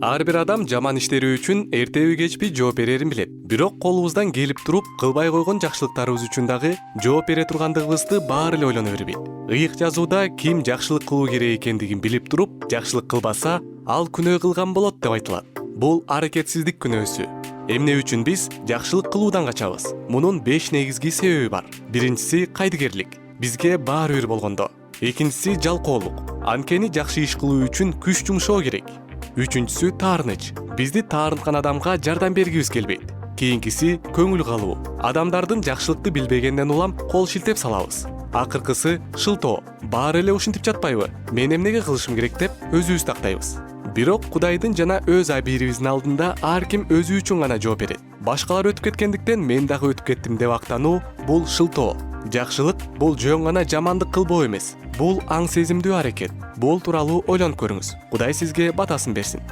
Ар бир адам жаман иштери үчүн эртеби кечпи жооп берерин билет. Бирок колубуздан келип туруп кылбай койгон жакшылыктарыбыз үчүн дагы жооп бере тургандыгыбызды баары эле ойлоно бербейт. Ыйык жазууда ким жакшылык кылуу керек экендигин билип туруп жакшылык кылбаса, ал күнөө кылган болот деп айтылат. Бул аракетсиздик күнөөсү. Эмне үчүн биз жакшылык кылуудан качабыз? Мунун 5 негизги себеби бар. Биринчиси кайдыгерлик. Бизге баары бир болгондо. Экинчиси жалкоолук. Анткени жакшы иш кылуу үчүн күч жумшоо керек. Үчүнчүсү таарыныч. Бизди таарынткан адамга жардам бергибиз келбейт. Кийинкиси көңүл калуу. Адамдардын жакшылыкты билбегенден улам кол шилтеп салабыз. Акыркысы шылтоо. Баары эле ушинтип жатпайбы? Мен эмнеге кылышым керек деп өзүбүз тактайбыз. Бирок Кудайдын жана өз абийирибиздин алдында ар ким өзү үчүн гана жооп берет. Башкалар өтүп кеткендиктен мен дагы өтүп кеттим деп актануу бул шылтоо. Жакшылык бул жөн гана жамандык кылбоо эмес. Бул аң сезимдүү аракет. Бул тууралуу ойлонуп көрүңүз. Кудай сизге батасын берсин.